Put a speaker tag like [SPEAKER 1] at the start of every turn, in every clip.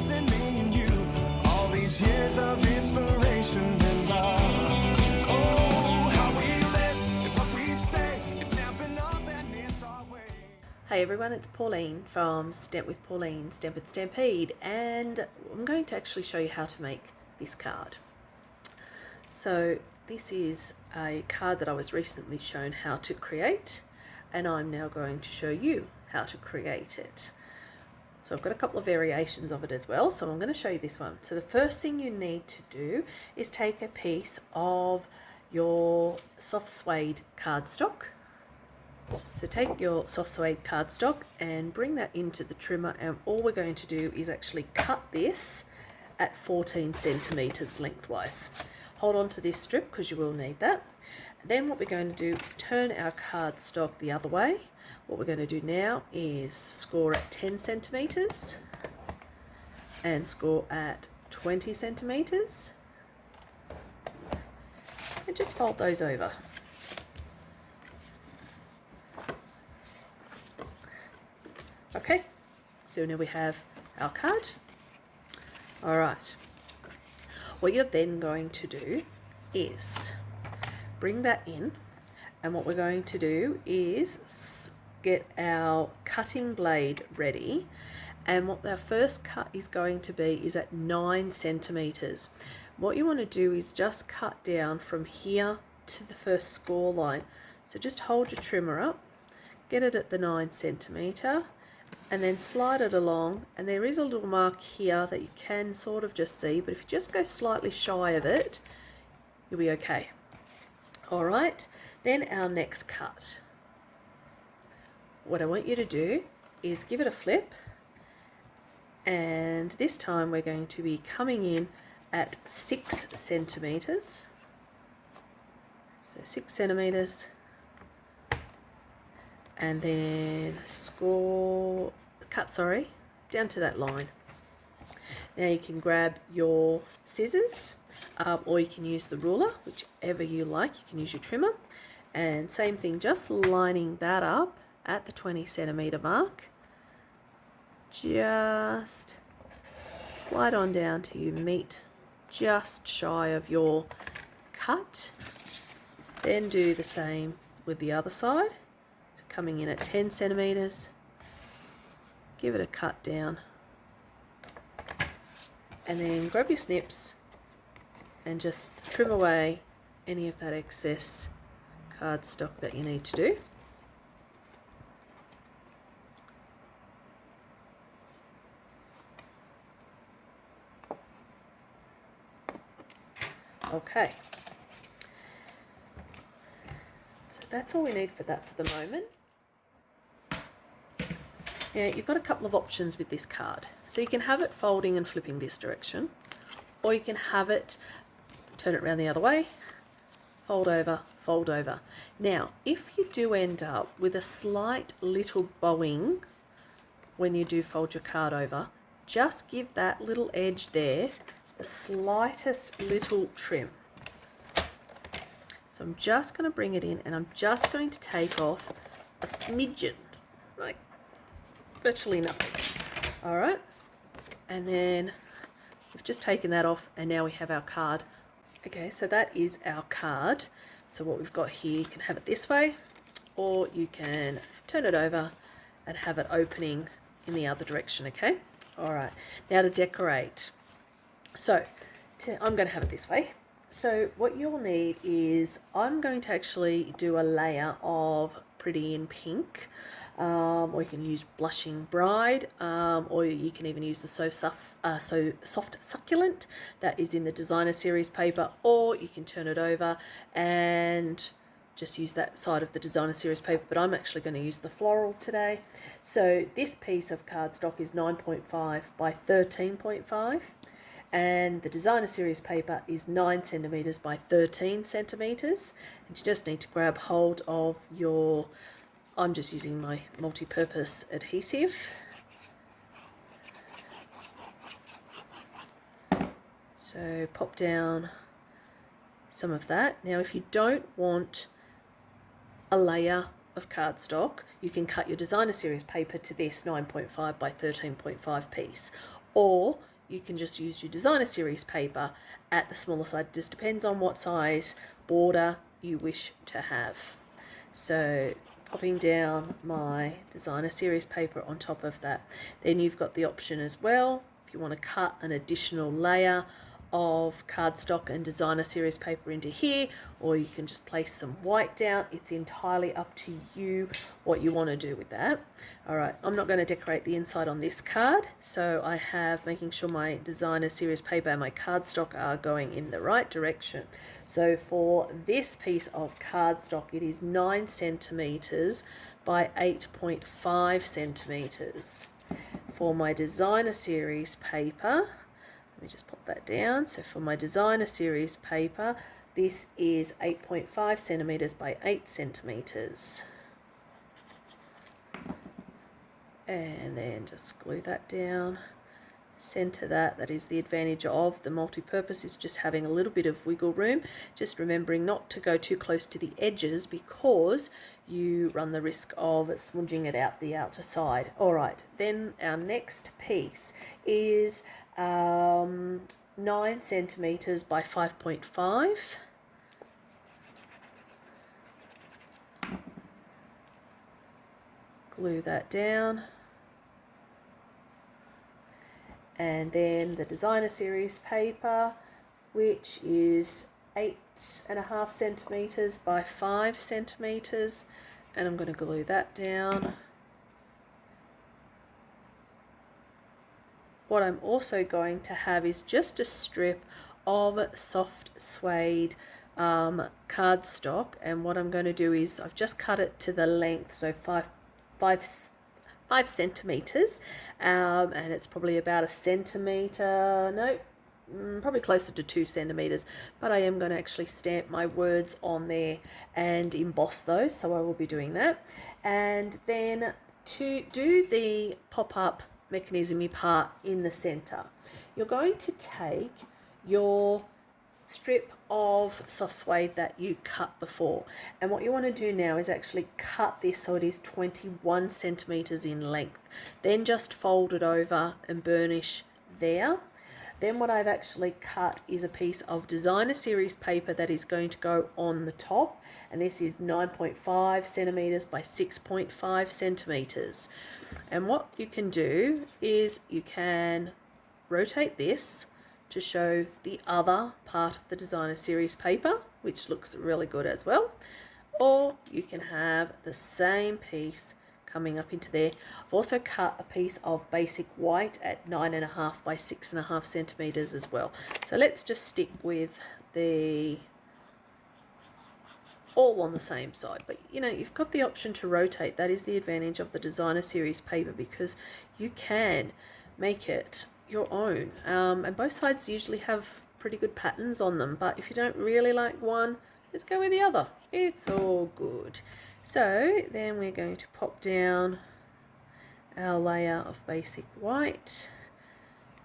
[SPEAKER 1] in me and you. All these years of inspiration and love. Oh, how we live and what we say. It's Stampin' Up and it's our way.
[SPEAKER 2] Hey everyone, it's Pauline from Stamp with Pauline, Stamp and Stampede, and I'm going to actually show you how to make this card. So this is a card that I was recently shown how to create, and I'm now going to show you how to create it. So I've got a couple of variations of it as well, so I'm going to show you this one. So the first thing you need to do is take a piece of your soft suede cardstock. So take your soft suede cardstock and bring that into the trimmer, and all we're going to do is actually cut this at 14 centimeters lengthwise. Hold on to this strip because you will need that. And then what we're going to do is turn our cardstock the other way. What we're going to do now is score at 10 centimeters and score at 20 centimeters and just fold those over. Okay, so now we have our card. All right, what you're then going to do is bring that in, and what we're going to do is get our cutting blade ready, and what our first cut is going to be is at 9 centimeters. What you want to do is just cut down from here to the first score line. So just hold your trimmer up, get it at the 9 centimeter, and then slide it along, and there is a little mark here that you can sort of just see, but if you just go slightly shy of it, you'll be okay. All right, then our next cut. What I want you to do is give it a flip, and this time we're going to be coming in at 6 centimeters. So 6 centimeters. And then cut down to that line. Now you can grab your scissors, or you can use the ruler, whichever you like. You can use your trimmer, and same thing, just lining that up at the 20 centimeter mark. Just slide on down till you meet just shy of your cut. Then do the same with the other side. Coming in at 10 centimeters, give it a cut down, and then grab your snips and just trim away any of that excess cardstock that you need to do. Okay, so that's all we need for that for the moment. Now you've got a couple of options with this card. So you can have it folding and flipping this direction, or you can have it turn it around the other way, fold over, fold over. Now if you do end up with a slight little bowing when you do fold your card over, just give that little edge there the slightest little trim. So I'm just going to bring it in, and I'm just going to take off a smidgen, like virtually nothing. All right, and then we've just taken that off, and now we have our card. Okay, so that is our card. So what we've got here, you can have it this way, or you can turn it over and have it opening in the other direction. Okay, all right, now to decorate. So I'm going to have it this way. So what you'll need is, I'm going to actually do a layer of Pretty in Pink, or you can use Blushing Bride, or you can even use the So Soft Succulent that is in the Designer Series paper, or you can turn it over and just use that side of the Designer Series paper, but I'm actually going to use the floral today. So this piece of cardstock is 9.5 by 13.5. and the Designer Series paper is 9 centimeters by 13 centimeters, and you just need to grab hold of your, I'm just using my multi-purpose adhesive, so pop down some of that. Now if you don't want a layer of cardstock, you can cut your Designer Series paper to this 9.5 by 13.5 piece, or you can just use your designer series paper at the smaller side. It just depends on what size border you wish to have. So popping down my designer series paper on top of that. Then you've got the option as well, if you want to cut an additional layer of cardstock and designer series paper into here, or you can just place some white down. It's entirely up to you what you want to do with that. All right, I'm not going to decorate the inside on this card, so I have making sure my designer series paper and my cardstock are going in the right direction. So for this piece of cardstock, it is 9 centimeters by 8.5 centimeters. For my designer series paper, let me just pop that down. So for my designer series paper, this is 8.5 centimeters by 8 centimeters. And then just glue that down, center that. That is the advantage of the multi-purpose, is just having a little bit of wiggle room. Just remembering not to go too close to the edges because you run the risk of smudging it out the outer side. All right, then our next piece is 9 centimeters by 5.5. Glue that down. And then the designer series paper, which is 8.5 centimeters by 5 centimeters, and I'm going to glue that down. What I'm also going to have is just a strip of soft suede cardstock, and what I'm going to do is I've just cut it to the length, so 5 centimeters, and it's probably about a centimeter, no, probably closer to 2 centimeters, but I am going to actually stamp my words on there and emboss those, so I will be doing that. And then to do the pop-up mechanism-y part in the center, you're going to take your strip of soft suede that you cut before, and what you want to do now is actually cut this so it is 21 centimeters in length, then just fold it over and burnish there. Then what I've actually cut is a piece of designer series paper that is going to go on the top, and this is 9.5 centimeters by 6.5 centimeters. And what you can do is you can rotate this to show the other part of the designer series paper, which looks really good as well, or you can have the same piece coming up into there. I've also cut a piece of basic white at 9.5 by 6.5 centimeters as well. So let's just stick with the all on the same side, but you know, you've got the option to rotate. That is the advantage of the designer series paper, because you can make it your own, and both sides usually have pretty good patterns on them, but if you don't really like one, let's go with the other. It's all good. So then we're going to pop down our layer of basic white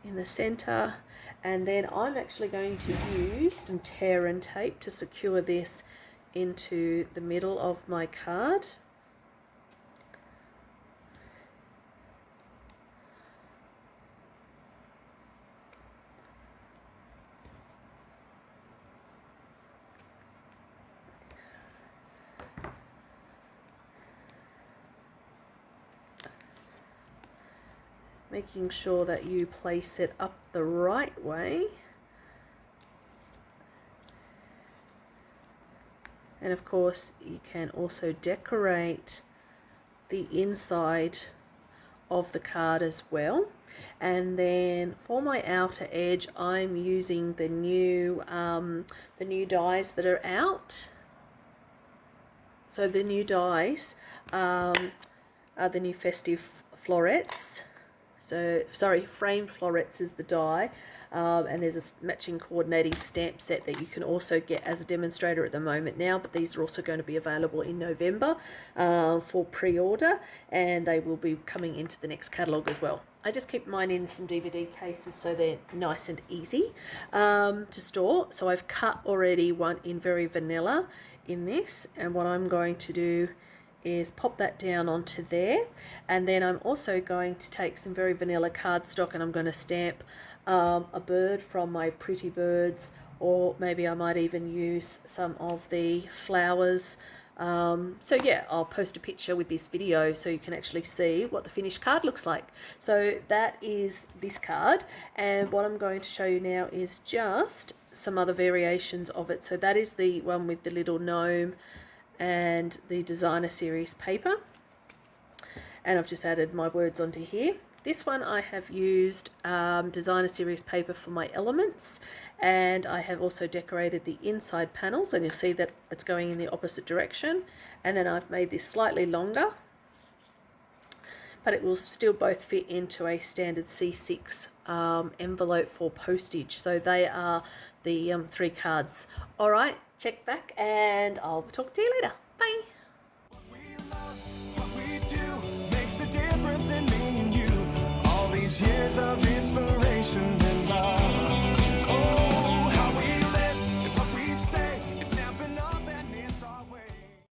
[SPEAKER 2] in the center, and then I'm actually going to use some tear and tape to secure this into the middle of my card. Making sure that you place it up the right way. And of course, you can also decorate the inside of the card as well. And then for my outer edge, I'm using the new dies that are out. So the new dies are the new festive florets. So, sorry, framed florets is the die, and there's a matching coordinating stamp set that you can also get as a demonstrator at the moment now, but these are also going to be available in November for pre-order, and they will be coming into the next catalogue as well. I just keep mine in some DVD cases so they're nice and easy to store. So I've cut already one in very vanilla in this, and what I'm going to do is pop that down onto there, and then I'm also going to take some very vanilla cardstock and I'm going to stamp a bird from my Pretty Birds, or maybe I might even use some of the flowers. So yeah, I'll post a picture with this video so you can actually see what the finished card looks like. So that is this card, and what I'm going to show you now is just some other variations of it. So that is the one with the little gnome and the designer series paper, and I've just added my words onto here. This one I have used designer series paper for my elements, and I have also decorated the inside panels, and you'll see that it's going in the opposite direction. And then I've made this slightly longer, but it will still both fit into a standard C6 envelope for postage. So they are the 3 cards. All right, check back and I'll talk to you later. Bye.
[SPEAKER 1] What we do makes a difference in me and you. All these years of inspiration.